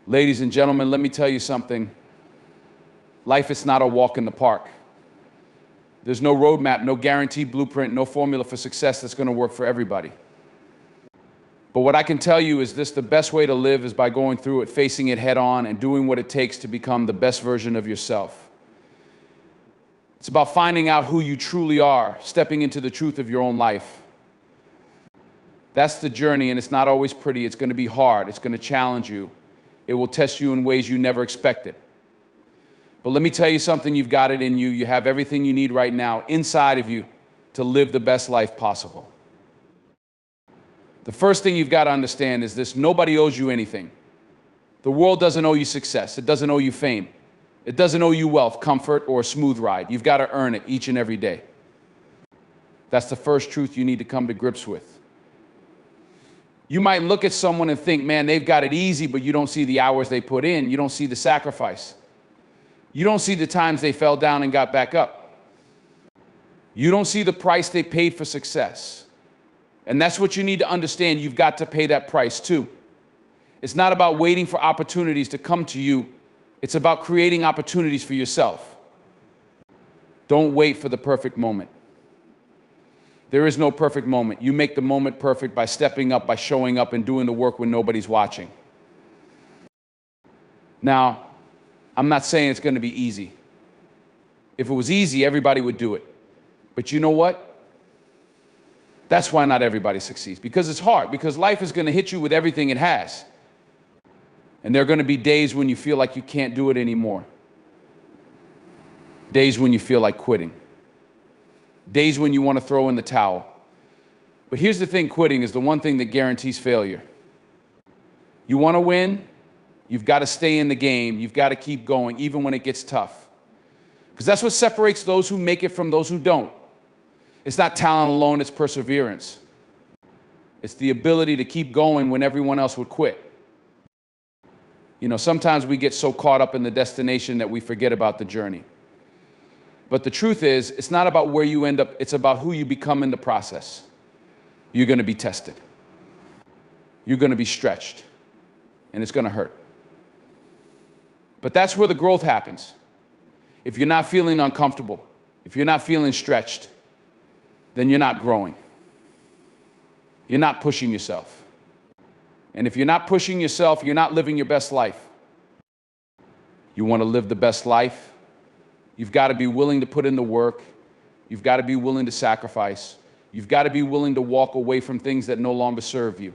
Ladies and gentlemen, let me tell you something. Life is not a walk in the park. There's no roadmap, no guaranteed blueprint, no formula for success that's going to work for everybody. But what I can tell you is this: the best way to live is by going through it, facing it head on, and doing what it takes to become the best version of yourself. It's about finding out who you truly are, stepping into the truth of your own life. That's the journey, and it's not always pretty. It's going to be hard. It's going to challenge you. It will test you in ways you never expected. But let me tell you something, you've got it in you. You have everything you need right now inside of you to live the best life possible. The first thing you've got to understand is this: nobody owes you anything. The world doesn't owe you success. It doesn't owe you fame. It doesn't owe you wealth, comfort, or a smooth ride. You've got to earn it each and every day. That's the first truth you need to come to grips with. You might look at someone and think, man, they've got it easy, but you don't see the hours they put in. You don't see the sacrifice. You don't see the times they fell down and got back up. You don't see the price they paid for success. And that's what you need to understand. You've got to pay that price too. It's not about waiting for opportunities to come to you. It's about creating opportunities for yourself. Don't wait for the perfect moment. There is no perfect moment. You make the moment perfect by stepping up, by showing up and doing the work when nobody's watching. Now, I'm not saying it's going to be easy. If it was easy, everybody would do it. But you know what? That's why not everybody succeeds. Because it's hard. Because life is going to hit you with everything it has. And there are going to be days when you feel like you can't do it anymore. Days when you feel like quitting. Days when you want to throw in the towel. But here's the thing: quitting is the one thing that guarantees failure. You want to win? You've got to stay in the game. You've got to keep going, even when it gets tough. Because that's what separates those who make it from those who don't. It's not talent alone, it's perseverance. It's the ability to keep going when everyone else would quit. You know, sometimes we get so caught up in the destination that we forget about the journey. But the truth is, it's not about where you end up, it's about who you become in the process. You're going to be tested. You're going to be stretched. And it's going to hurt. But that's where the growth happens. If you're not feeling uncomfortable, if you're not feeling stretched, then you're not growing. You're not pushing yourself. And if you're not pushing yourself, you're not living your best life. You want to live the best life? You've got to be willing to put in the work. You've got to be willing to sacrifice. You've got to be willing to walk away from things that no longer serve you.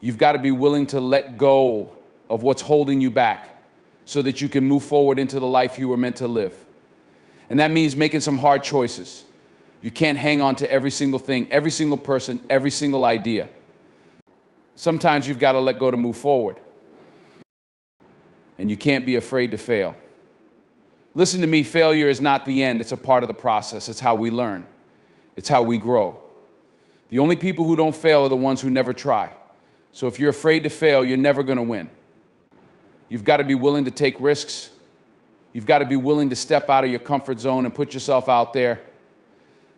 You've got to be willing to let go of what's holding you back so that you can move forward into the life you were meant to live. And that means making some hard choices. You can't hang on to every single thing, every single person, every single idea. Sometimes you've got to let go to move forward. And you can't be afraid to fail. Listen to me, failure is not the end. It's a part of the process. It's how we learn. It's how we grow. The only people who don't fail are the ones who never try. So if you're afraid to fail, you're never going to win. You've got to be willing to take risks. You've got to be willing to step out of your comfort zone and put yourself out there.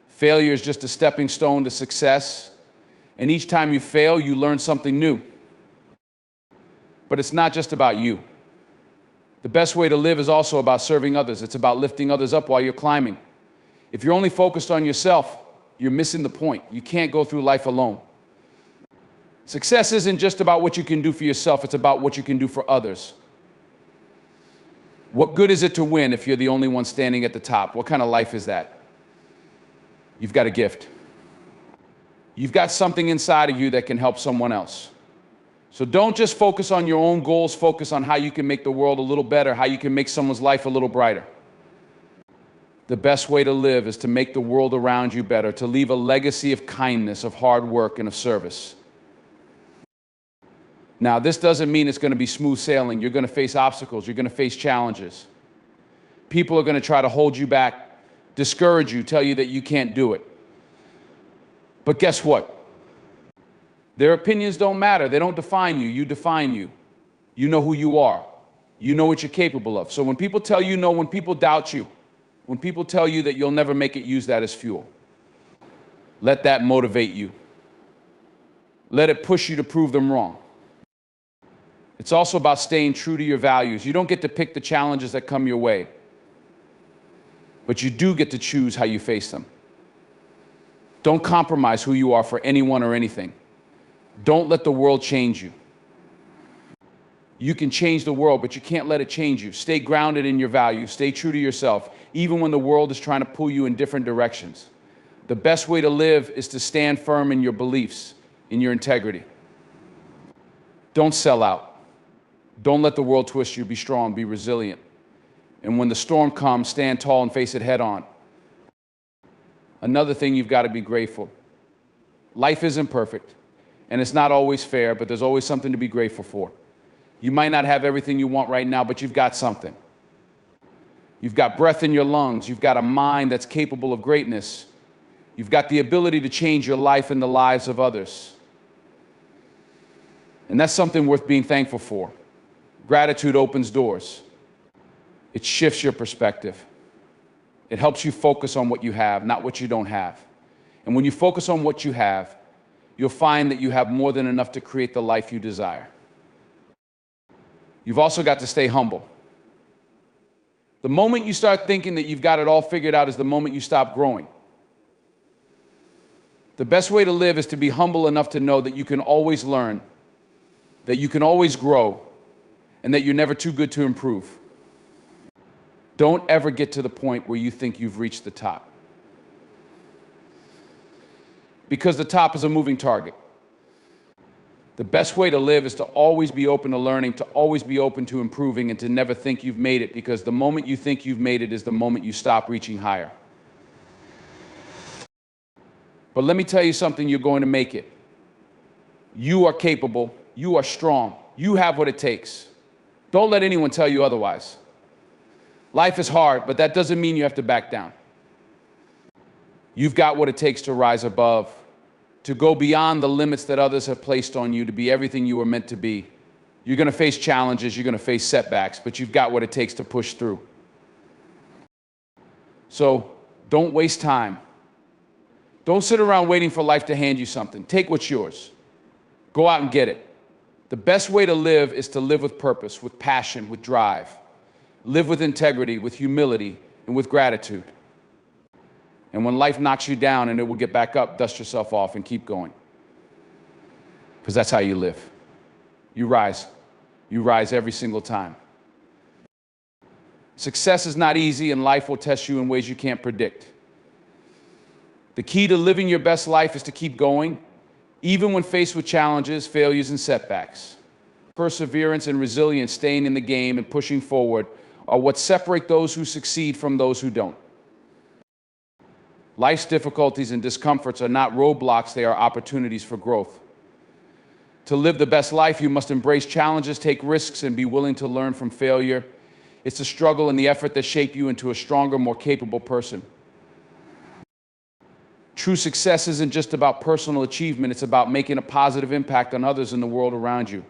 Failure is just a stepping stone to success. And each time you fail, you learn something new. But it's not just about you. The best way to live is also about serving others. It's about lifting others up while you're climbing. If you're only focused on yourself, you're missing the point. You can't go through life alone. Success isn't just about what you can do for yourself, it's about what you can do for others. What good is it to win if you're the only one standing at the top? What kind of life is that? You've got a gift. You've got something inside of you that can help someone else. So don't just focus on your own goals, focus on how you can make the world a little better, how you can make someone's life a little brighter. The best way to live is to make the world around you better, to leave a legacy of kindness, of hard work, and of service. Now, this doesn't mean it's going to be smooth sailing. You're going to face obstacles. You're going to face challenges. People are going to try to hold you back, discourage you, tell you that you can't do it. But guess what? Their opinions don't matter. They don't define you. You define you. You know who you are. You know what you're capable of. So when people tell you no, when people doubt you, when people tell you that you'll never make it, use that as fuel. Let that motivate you. Let it push you to prove them wrong. It's also about staying true to your values. You don't get to pick the challenges that come your way, but you do get to choose how you face them. Don't compromise who you are for anyone or anything. Don't let the world change you. You can change the world, but you can't let it change you. Stay grounded in your values. Stay true to yourself, even when the world is trying to pull you in different directions. The best way to live is to stand firm in your beliefs, in your integrity. Don't sell out. Don't let the world twist you. Be strong, be resilient. And when the storm comes, stand tall and face it head on. Another thing, you've got to be grateful. Life isn't perfect, and it's not always fair, but there's always something to be grateful for. You might not have everything you want right now, but you've got something. You've got breath in your lungs. You've got a mind that's capable of greatness. You've got the ability to change your life and the lives of others. And that's something worth being thankful for. Gratitude opens doors. It shifts your perspective. It helps you focus on what you have, not what you don't have. And when you focus on what you have, you'll find that you have more than enough to create the life you desire. You've also got to stay humble. The moment you start thinking that you've got it all figured out is the moment you stop growing. The best way to live is to be humble enough to know that you can always learn, that you can always grow, and that you're never too good to improve. Don't ever get to the point where you think you've reached the top, because the top is a moving target. The best way to live is to always be open to learning, to always be open to improving, and to never think you've made it, because the moment you think you've made it is the moment you stop reaching higher. But let me tell you something, you're going to make it. You are capable. You are strong. You have what it takes. Don't let anyone tell you otherwise. Life is hard, but that doesn't mean you have to back down. You've got what it takes to rise above, to go beyond the limits that others have placed on you, to be everything you were meant to be. You're going to face challenges, you're going to face setbacks, but you've got what it takes to push through. So don't waste time. Don't sit around waiting for life to hand you something. Take what's yours. Go out and get it. The best way to live is to live with purpose, with passion, with drive. Live with integrity, with humility, and with gratitude. And when life knocks you down and it will get back up, dust yourself off and keep going. Because that's how you live. You rise. You rise every single time. Success is not easy, and life will test you in ways you can't predict. The key to living your best life is to keep going, even when faced with challenges, failures, and setbacks. Perseverance and resilience, staying in the game and pushing forward, are what separate those who succeed from those who don't. Life's difficulties and discomforts are not roadblocks, they are opportunities for growth. To live the best life, you must embrace challenges, take risks, and be willing to learn from failure. It's the struggle and the effort that shape you into a stronger, more capable person. True success isn't just about personal achievement, it's about making a positive impact on others in the world around you.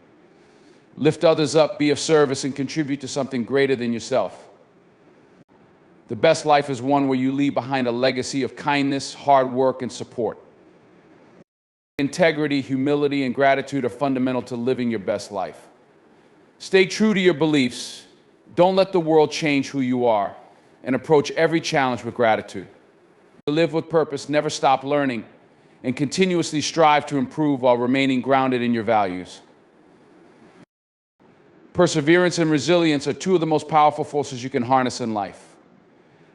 Lift others up, be of service, and contribute to something greater than yourself. The best life is one where you leave behind a legacy of kindness, hard work, and support. Integrity, humility, and gratitude are fundamental to living your best life. Stay true to your beliefs. Don't let the world change who you are, and approach every challenge with gratitude. Live with purpose, never stop learning, and continuously strive to improve while remaining grounded in your values. Perseverance and resilience are two of the most powerful forces you can harness in life.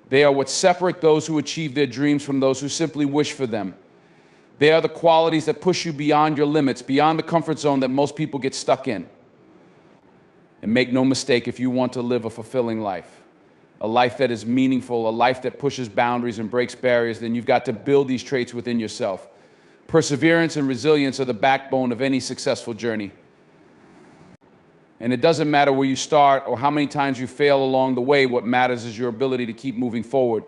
They are what separate those who achieve their dreams from those who simply wish for them. They are the qualities that push you beyond your limits, beyond the comfort zone that most people get stuck in. And make no mistake, if you want to live a fulfilling life, a life that is meaningful, a life that pushes boundaries and breaks barriers, then you've got to build these traits within yourself. Perseverance and resilience are the backbone of any successful journey. And it doesn't matter where you start or how many times you fail along the way. What matters is your ability to keep moving forward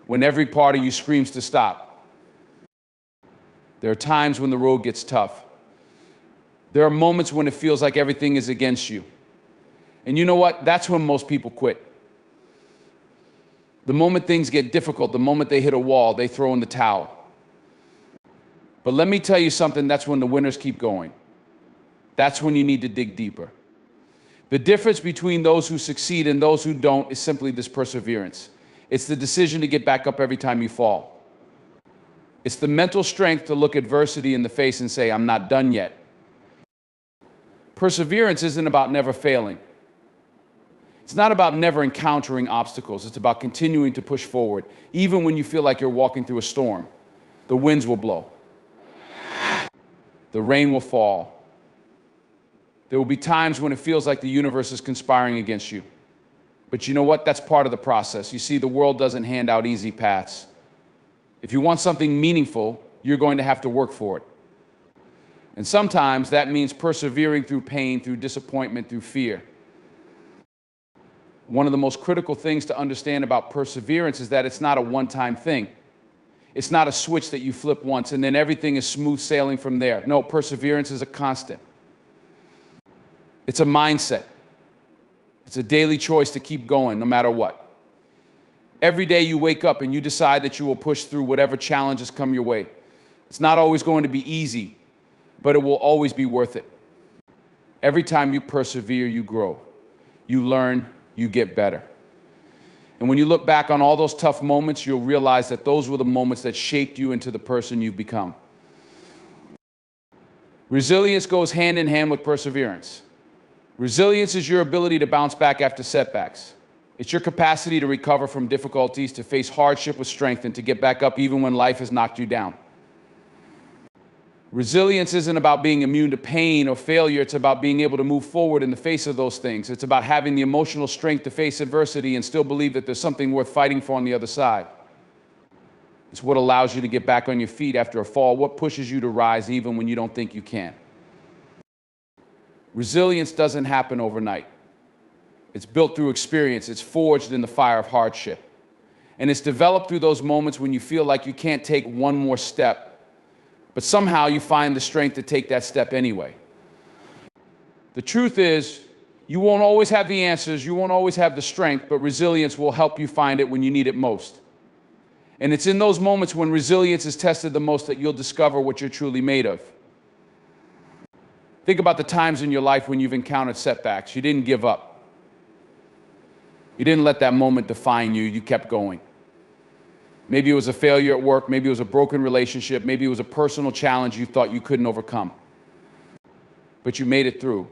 when every part of you screams to stop. There are times when the road gets tough. There are moments when it feels like everything is against you. And you know what? That's when most people quit. The moment things get difficult, the moment they hit a wall, they throw in the towel. But let me tell you something, that's when the winners keep going. That's when you need to dig deeper. The difference between those who succeed and those who don't is simply this perseverance. It's the decision to get back up every time you fall. It's the mental strength to look adversity in the face and say, I'm not done yet. Perseverance isn't about never failing. It's not about never encountering obstacles. It's about continuing to push forward, even when you feel like you're walking through a storm. The winds will blow. The rain will fall. There will be times when it feels like the universe is conspiring against you. But you know what? That's part of the process. You see, the world doesn't hand out easy paths. If you want something meaningful, you're going to have to work for it. And sometimes that means persevering through pain, through disappointment, through fear. One of the most critical things to understand about perseverance is that it's not a one-time thing. It's not a switch that you flip once and then everything is smooth sailing from there. No, perseverance is a constant. It's a mindset. It's a daily choice to keep going no matter what. Every day you wake up and you decide that you will push through whatever challenges come your way. It's not always going to be easy, but it will always be worth it. Every time you persevere, you grow. You learn, you get better. And when you look back on all those tough moments, you'll realize that those were the moments that shaped you into the person you've become. Resilience goes hand in hand with perseverance. Resilience is your ability to bounce back after setbacks. It's your capacity to recover from difficulties, to face hardship with strength, and to get back up even when life has knocked you down. Resilience isn't about being immune to pain or failure. It's about being able to move forward in the face of those things. It's about having the emotional strength to face adversity and still believe that there's something worth fighting for on the other side. It's what allows you to get back on your feet after a fall, what pushes you to rise even when you don't think you can. Resilience doesn't happen overnight. It's built through experience. It's forged in the fire of hardship. And it's developed through those moments when you feel like you can't take one more step, but somehow you find the strength to take that step anyway. The truth is, you won't always have the answers, you won't always have the strength, but resilience will help you find it when you need it most. And it's in those moments when resilience is tested the most that you'll discover what you're truly made of. Think about the times in your life when you've encountered setbacks. You didn't give up. You didn't let that moment define you. You kept going. Maybe it was a failure at work. Maybe it was a broken relationship. Maybe it was a personal challenge you thought you couldn't overcome. But you made it through.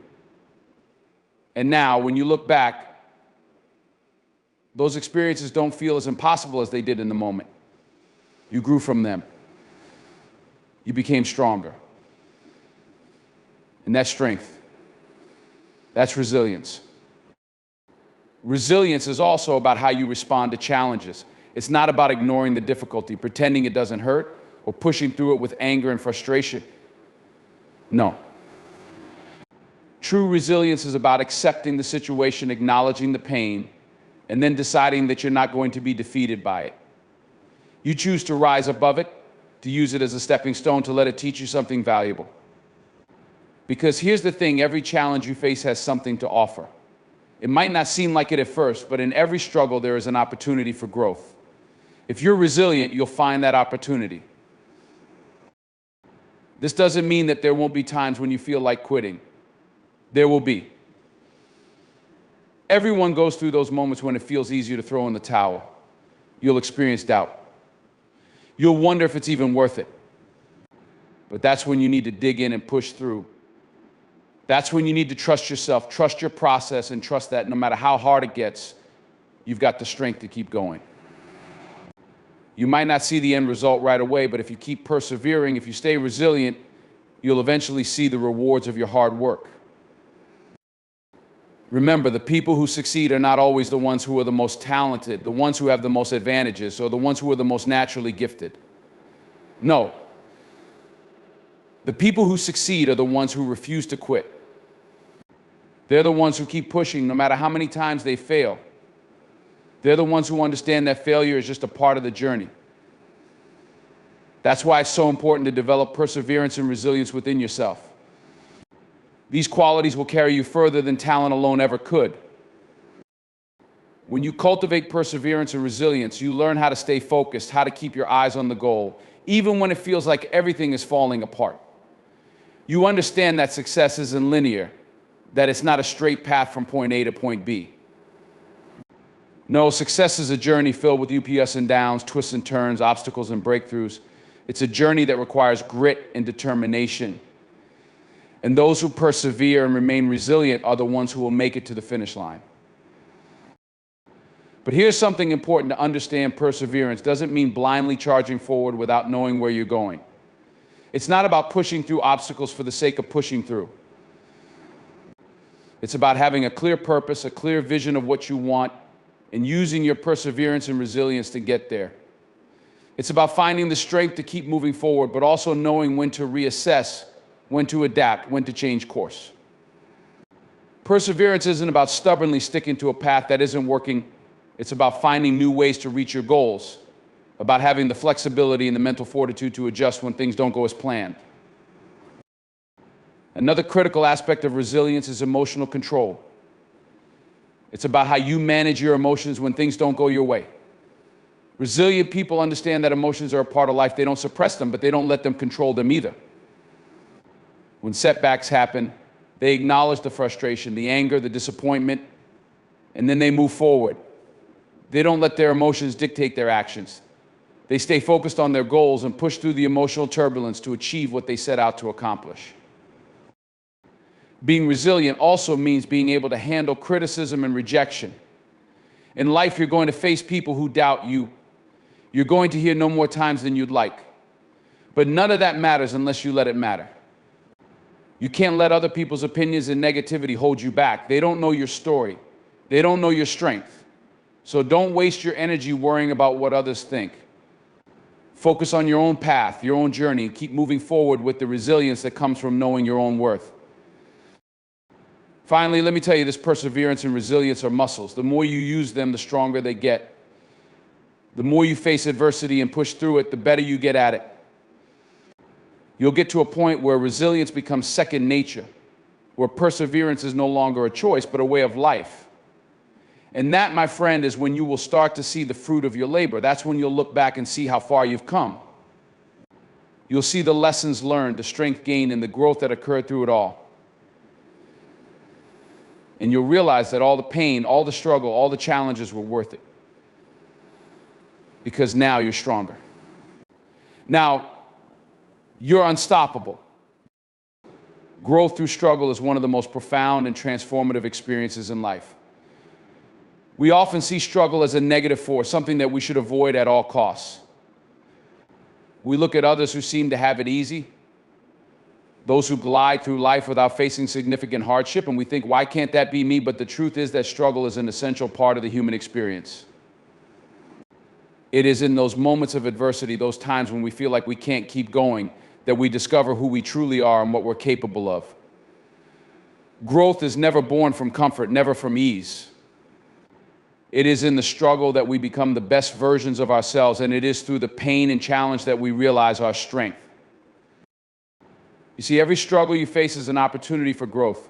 And now, when you look back, those experiences don't feel as impossible as they did in the moment. You grew from them. You became stronger. And that's strength. That's resilience. Resilience is also about how you respond to challenges. It's not about ignoring the difficulty, pretending it doesn't hurt, or pushing through it with anger and frustration. No. True resilience is about accepting the situation, acknowledging the pain, and then deciding that you're not going to be defeated by it. You choose to rise above it, to use it as a stepping stone, to let it teach you something valuable. Because here's the thing, every challenge you face has something to offer. It might not seem like it at first, but in every struggle there is an opportunity for growth. If you're resilient, you'll find that opportunity. This doesn't mean that there won't be times when you feel like quitting. There will be. Everyone goes through those moments when it feels easier to throw in the towel. You'll experience doubt. You'll wonder if it's even worth it. But that's when you need to dig in and push through. That's when you need to trust yourself, trust your process, and trust that no matter how hard it gets, you've got the strength to keep going. You might not see the end result right away, but if you keep persevering, if you stay resilient, you'll eventually see the rewards of your hard work. Remember, the people who succeed are not always the ones who are the most talented, the ones who have the most advantages, or the ones who are the most naturally gifted. No. The people who succeed are the ones who refuse to quit. They're the ones who keep pushing no matter how many times they fail. They're the ones who understand that failure is just a part of the journey. That's why it's so important to develop perseverance and resilience within yourself. These qualities will carry you further than talent alone ever could. When you cultivate perseverance and resilience, you learn how to stay focused, how to keep your eyes on the goal, even when it feels like everything is falling apart. You understand that success isn't linear, that it's not a straight path from point A to point B. No, success is a journey filled with ups and downs, twists and turns, obstacles and breakthroughs. It's a journey that requires grit and determination. And those who persevere and remain resilient are the ones who will make it to the finish line. But here's something important to understand: perseverance doesn't mean blindly charging forward without knowing where you're going. It's not about pushing through obstacles for the sake of pushing through. It's about having a clear purpose, a clear vision of what you want, and using your perseverance and resilience to get there. It's about finding the strength to keep moving forward, but also knowing when to reassess, when to adapt, when to change course. Perseverance isn't about stubbornly sticking to a path that isn't working. It's about finding new ways to reach your goals, about having the flexibility and the mental fortitude to adjust when things don't go as planned. Another critical aspect of resilience is emotional control. It's about how you manage your emotions when things don't go your way. Resilient people understand that emotions are a part of life. They don't suppress them, but they don't let them control them either. When setbacks happen, they acknowledge the frustration, the anger, the disappointment, and then they move forward. They don't let their emotions dictate their actions. They stay focused on their goals and push through the emotional turbulence to achieve what they set out to accomplish. Being resilient also means being able to handle criticism and rejection. In life, you're going to face people who doubt you. You're going to hear no more times than you'd like. But none of that matters unless you let it matter. You can't let other people's opinions and negativity hold you back. They don't know your story. They don't know your strength. So don't waste your energy worrying about what others think. Focus on your own path, your own journey, and keep moving forward with the resilience that comes from knowing your own worth. Finally, let me tell you, this perseverance and resilience are muscles. The more you use them, the stronger they get. The more you face adversity and push through it, the better you get at it. You'll get to a point where resilience becomes second nature, where perseverance is no longer a choice, but a way of life. And that, my friend, is when you will start to see the fruit of your labor. That's when you'll look back and see how far you've come. You'll see the lessons learned, the strength gained, and the growth that occurred through it all. And you'll realize that all the pain, all the struggle, all the challenges were worth it. Because now you're stronger. Now, you're unstoppable. Growth through struggle is one of the most profound and transformative experiences in life. We often see struggle as a negative force, something that we should avoid at all costs. We look at others who seem to have it easy, those who glide through life without facing significant hardship, and we think, why can't that be me? But the truth is that struggle is an essential part of the human experience. It is in those moments of adversity, those times when we feel like we can't keep going, that we discover who we truly are and what we're capable of. Growth is never born from comfort, never from ease. It is in the struggle that we become the best versions of ourselves, and it is through the pain and challenge that we realize our strength. You see, every struggle you face is an opportunity for growth.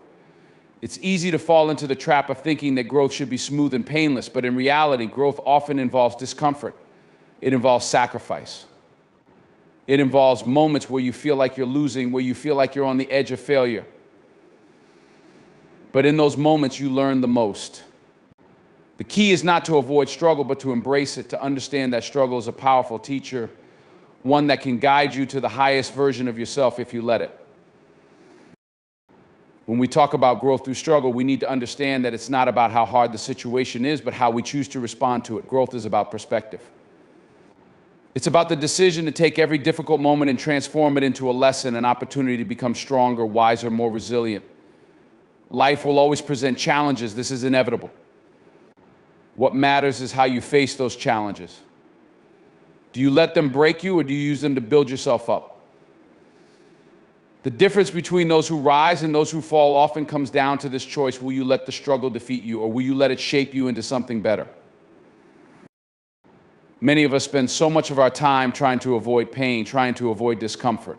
It's easy to fall into the trap of thinking that growth should be smooth and painless, but in reality, growth often involves discomfort. It involves sacrifice. It involves moments where you feel like you're losing, where you feel like you're on the edge of failure. But in those moments, you learn the most. The key is not to avoid struggle, but to embrace it, to understand that struggle is a powerful teacher, one that can guide you to the highest version of yourself if you let it. When we talk about growth through struggle, we need to understand that it's not about how hard the situation is, but how we choose to respond to it. Growth is about perspective. It's about the decision to take every difficult moment and transform it into a lesson, an opportunity to become stronger, wiser, more resilient. Life will always present challenges. This is inevitable. What matters is how you face those challenges. Do you let them break you, or do you use them to build yourself up? The difference between those who rise and those who fall often comes down to this choice: will you let the struggle defeat you, or will you let it shape you into something better? Many of us spend so much of our time trying to avoid pain, trying to avoid discomfort.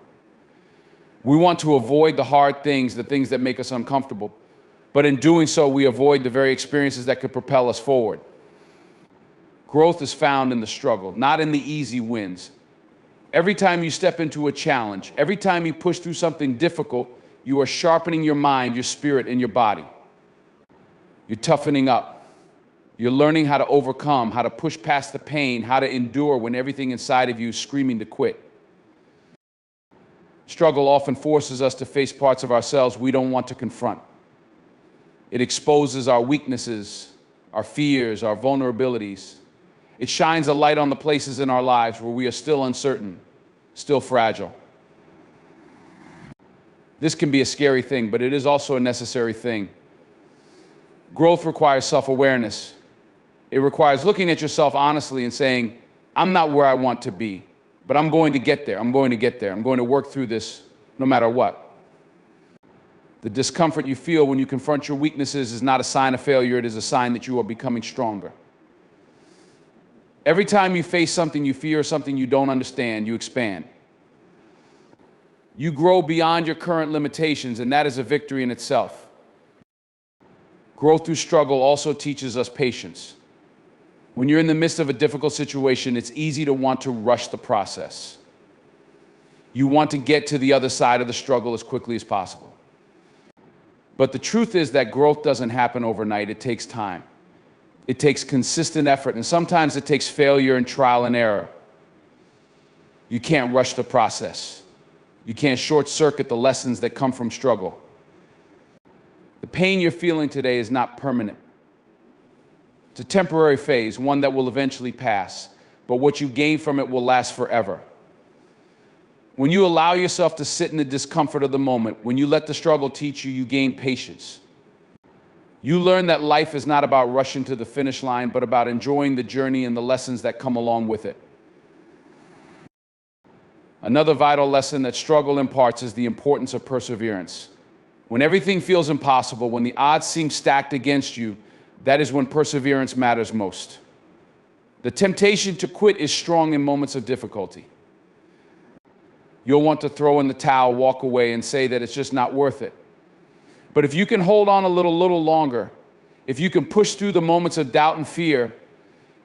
We want to avoid the hard things, the things that make us uncomfortable. But in doing so, we avoid the very experiences that could propel us forward. Growth is found in the struggle, not in the easy wins. Every time you step into a challenge, every time you push through something difficult, you are sharpening your mind, your spirit, and your body. You're toughening up. You're learning how to overcome, how to push past the pain, how to endure when everything inside of you is screaming to quit. Struggle often forces us to face parts of ourselves we don't want to confront. It exposes our weaknesses, our fears, our vulnerabilities. It shines a light on the places in our lives where we are still uncertain, still fragile. This can be a scary thing, but it is also a necessary thing. Growth requires self-awareness. It requires looking at yourself honestly and saying, I'm not where I want to be, but I'm going to get there. I'm going to get there. I'm going to work through this no matter what. The discomfort you feel when you confront your weaknesses is not a sign of failure. It is a sign that you are becoming stronger. Every time you face something you fear, something you don't understand, you expand. You grow beyond your current limitations, and that is a victory in itself. Growth through struggle also teaches us patience. When you're in the midst of a difficult situation, it's easy to want to rush the process. You want to get to the other side of the struggle as quickly as possible. But the truth is that growth doesn't happen overnight. It takes time. It takes consistent effort, and sometimes it takes failure and trial and error. You can't rush the process. You can't short-circuit the lessons that come from struggle. The pain you're feeling today is not permanent. It's a temporary phase, one that will eventually pass, but what you gain from it will last forever. When you allow yourself to sit in the discomfort of the moment, when you let the struggle teach you, you gain patience. You learn that life is not about rushing to the finish line, but about enjoying the journey and the lessons that come along with it. Another vital lesson that struggle imparts is the importance of perseverance. When everything feels impossible, when the odds seem stacked against you, that is when perseverance matters most. The temptation to quit is strong in moments of difficulty. You'll want to throw in the towel, walk away, and say that it's just not worth it. But if you can hold on a little longer, if you can push through the moments of doubt and fear,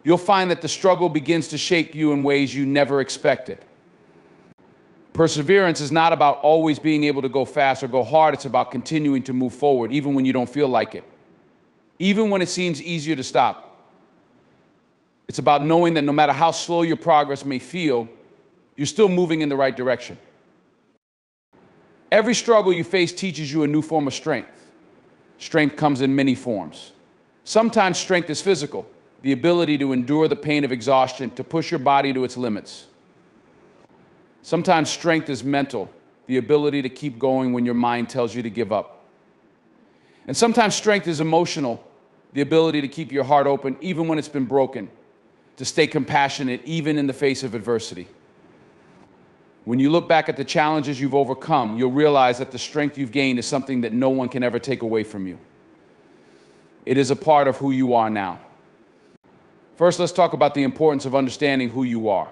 you'll find that the struggle begins to shape you in ways you never expected. Perseverance is not about always being able to go fast or go hard. It's about continuing to move forward, even when you don't feel like it, even when it seems easier to stop. It's about knowing that no matter how slow your progress may feel, you're still moving in the right direction. Every struggle you face teaches you a new form of strength. Strength comes in many forms. Sometimes strength is physical, the ability to endure the pain of exhaustion, to push your body to its limits. Sometimes strength is mental, the ability to keep going when your mind tells you to give up. And sometimes strength is emotional, the ability to keep your heart open even when it's been broken, to stay compassionate even in the face of adversity. When you look back at the challenges you've overcome, you'll realize that the strength you've gained is something that no one can ever take away from you. It is a part of who you are now. First, let's talk about the importance of understanding who you are.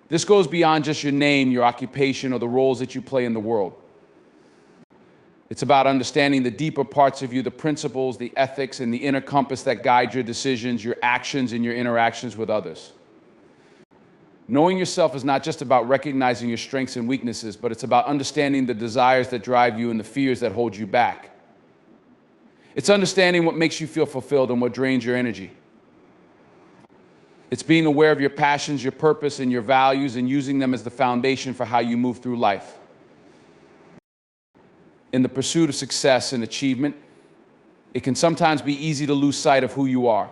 This goes beyond just your name, your occupation, or the roles that you play in the world. It's about understanding the deeper parts of you, the principles, the ethics, and the inner compass that guide your decisions, your actions, and your interactions with others. Knowing yourself is not just about recognizing your strengths and weaknesses, but it's about understanding the desires that drive you and the fears that hold you back. It's understanding what makes you feel fulfilled and what drains your energy. It's being aware of your passions, your purpose, and your values, and using them as the foundation for how you move through life. In the pursuit of success and achievement, it can sometimes be easy to lose sight of who you are.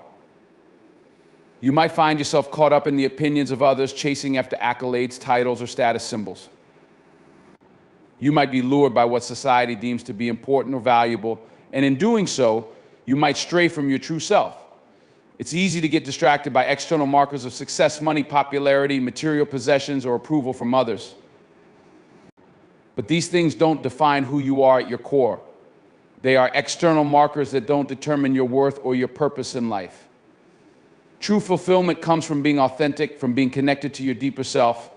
You might find yourself caught up in the opinions of others, chasing after accolades, titles, or status symbols. You might be lured by what society deems to be important or valuable, and in doing so, you might stray from your true self. It's easy to get distracted by external markers of success, money, popularity, material possessions, or approval from others. But these things don't define who you are at your core. They are external markers that don't determine your worth or your purpose in life. True fulfillment comes from being authentic, from being connected to your deeper self,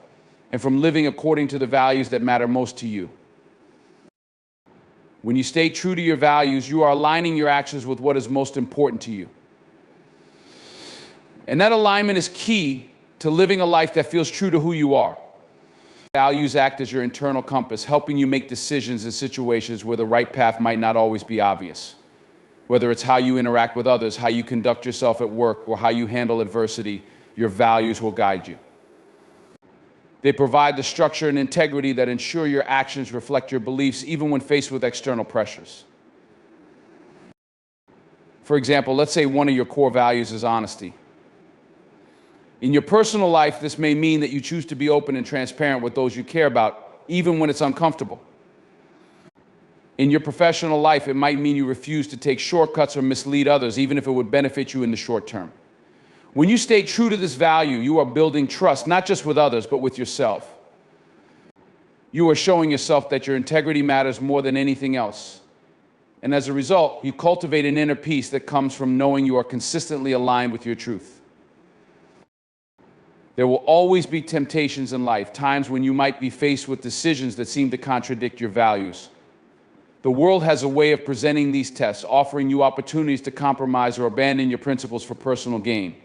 and from living according to the values that matter most to you. When you stay true to your values, you are aligning your actions with what is most important to you. And that alignment is key to living a life that feels true to who you are. Values act as your internal compass, helping you make decisions in situations where the right path might not always be obvious. Whether it's how you interact with others, how you conduct yourself at work, or how you handle adversity, your values will guide you. They provide the structure and integrity that ensure your actions reflect your beliefs, even when faced with external pressures. For example, let's say one of your core values is honesty. In your personal life, this may mean that you choose to be open and transparent with those you care about, even when it's uncomfortable. In your professional life, it might mean you refuse to take shortcuts or mislead others, even if it would benefit you in the short term. When you stay true to this value, you are building trust, not just with others, but with yourself. You are showing yourself that your integrity matters more than anything else. And as a result, you cultivate an inner peace that comes from knowing you are consistently aligned with your truth. There will always be temptations in life, times when you might be faced with decisions that seem to contradict your values. The world has a way of presenting these tests, offering you opportunities to compromise or abandon your principles for personal gain.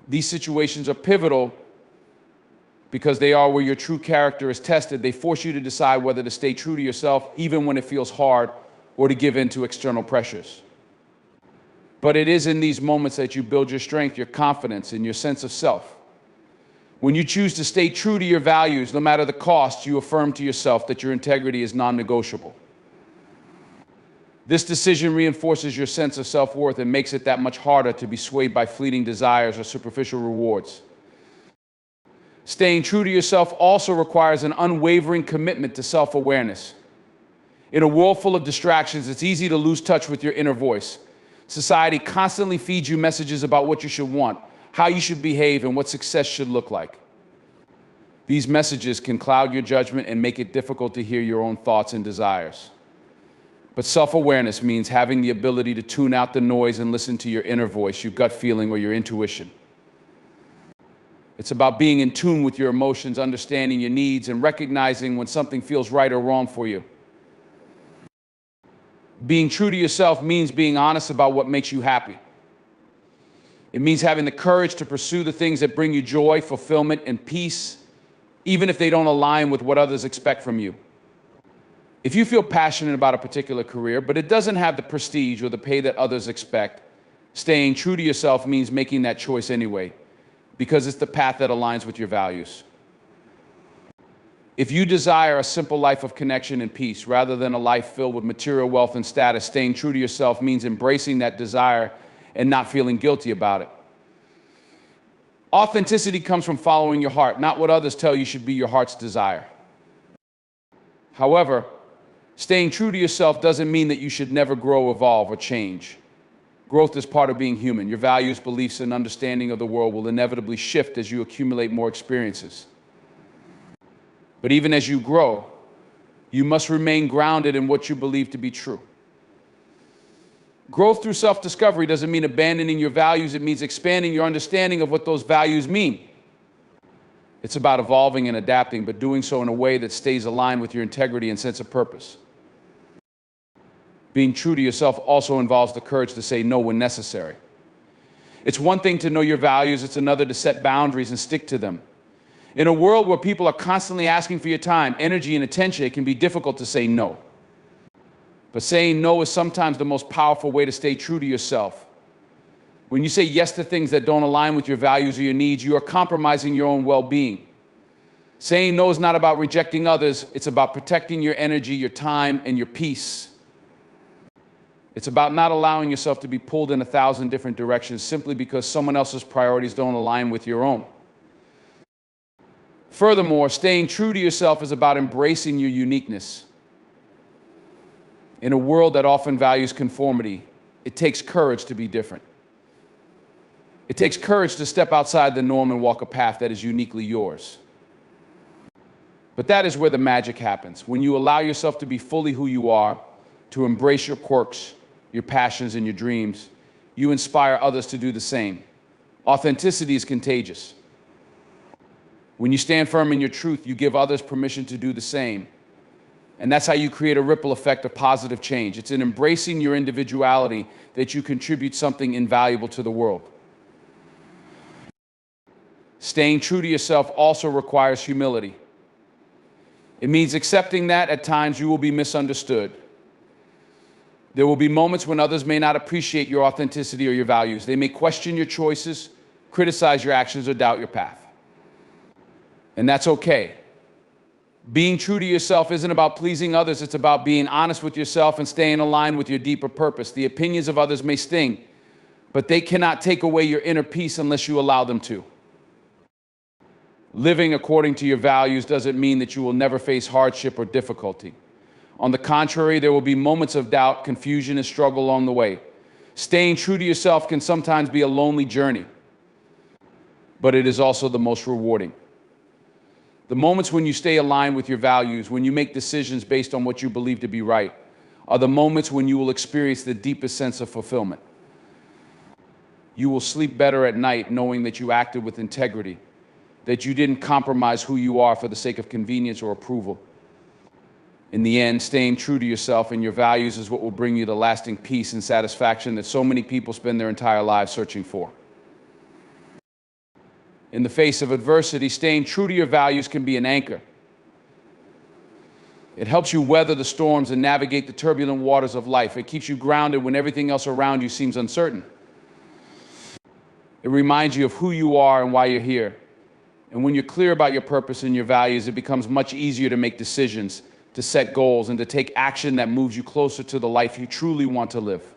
These situations are pivotal because they are where your true character is tested. They force you to decide whether to stay true to yourself, even when it feels hard, or to give in to external pressures. But it is in these moments that you build your strength, your confidence, and your sense of self. When you choose to stay true to your values, no matter the cost, you affirm to yourself that your integrity is non-negotiable. This decision reinforces your sense of self-worth and makes it that much harder to be swayed by fleeting desires or superficial rewards. Staying true to yourself also requires an unwavering commitment to self-awareness. In a world full of distractions, it's easy to lose touch with your inner voice. Society constantly feeds you messages about what you should want, how you should behave, and what success should look like. These messages can cloud your judgment and make it difficult to hear your own thoughts and desires. But self-awareness means having the ability to tune out the noise and listen to your inner voice, your gut feeling, or your intuition. It's about being in tune with your emotions, understanding your needs, and recognizing when something feels right or wrong for you. Being true to yourself means being honest about what makes you happy. It means having the courage to pursue the things that bring you joy, fulfillment, and peace, even if they don't align with what others expect from you. If you feel passionate about a particular career, but it doesn't have the prestige or the pay that others expect, staying true to yourself means making that choice anyway, because it's the path that aligns with your values. If you desire a simple life of connection and peace, rather than a life filled with material wealth and status, staying true to yourself means embracing that desire and not feeling guilty about it. Authenticity comes from following your heart, not what others tell you should be your heart's desire. However, staying true to yourself doesn't mean that you should never grow, evolve, or change. Growth is part of being human. Your values, beliefs, and understanding of the world will inevitably shift as you accumulate more experiences. But even as you grow, you must remain grounded in what you believe to be true. Growth through self-discovery doesn't mean abandoning your values. It means expanding your understanding of what those values mean. It's about evolving and adapting, but doing so in a way that stays aligned with your integrity and sense of purpose. Being true to yourself also involves the courage to say no when necessary. It's one thing to know your values, it's another to set boundaries and stick to them. In a world where people are constantly asking for your time, energy, and attention, it can be difficult to say no. But saying no is sometimes the most powerful way to stay true to yourself. When you say yes to things that don't align with your values or your needs, you are compromising your own well-being. Saying no is not about rejecting others, it's about protecting your energy, your time, and your peace. It's about not allowing yourself to be pulled in 1,000 different directions simply because someone else's priorities don't align with your own. Furthermore, staying true to yourself is about embracing your uniqueness. In a world that often values conformity, it takes courage to be different. It takes courage to step outside the norm and walk a path that is uniquely yours. But that is where the magic happens, when you allow yourself to be fully who you are, to embrace your quirks, your passions, and your dreams. You inspire others to do the same. Authenticity is contagious. When you stand firm in your truth, you give others permission to do the same. And that's how you create a ripple effect of positive change. It's in embracing your individuality that you contribute something invaluable to the world. Staying true to yourself also requires humility. It means accepting that at times you will be misunderstood. There will be moments when others may not appreciate your authenticity or your values. They may question your choices, criticize your actions, or doubt your path. And that's okay. Being true to yourself isn't about pleasing others. It's about being honest with yourself and staying aligned with your deeper purpose. The opinions of others may sting, but they cannot take away your inner peace unless you allow them to. Living according to your values doesn't mean that you will never face hardship or difficulty. On the contrary, there will be moments of doubt, confusion, and struggle along the way. Staying true to yourself can sometimes be a lonely journey, but it is also the most rewarding. The moments when you stay aligned with your values, when you make decisions based on what you believe to be right, are the moments when you will experience the deepest sense of fulfillment. You will sleep better at night knowing that you acted with integrity, that you didn't compromise who you are for the sake of convenience or approval. In the end, staying true to yourself and your values is what will bring you the lasting peace and satisfaction that so many people spend their entire lives searching for. In the face of adversity, staying true to your values can be an anchor. It helps you weather the storms and navigate the turbulent waters of life. It keeps you grounded when everything else around you seems uncertain. It reminds you of who you are and why you're here. And when you're clear about your purpose and your values, it becomes much easier to make decisions, to set goals, and to take action that moves you closer to the life you truly want to live.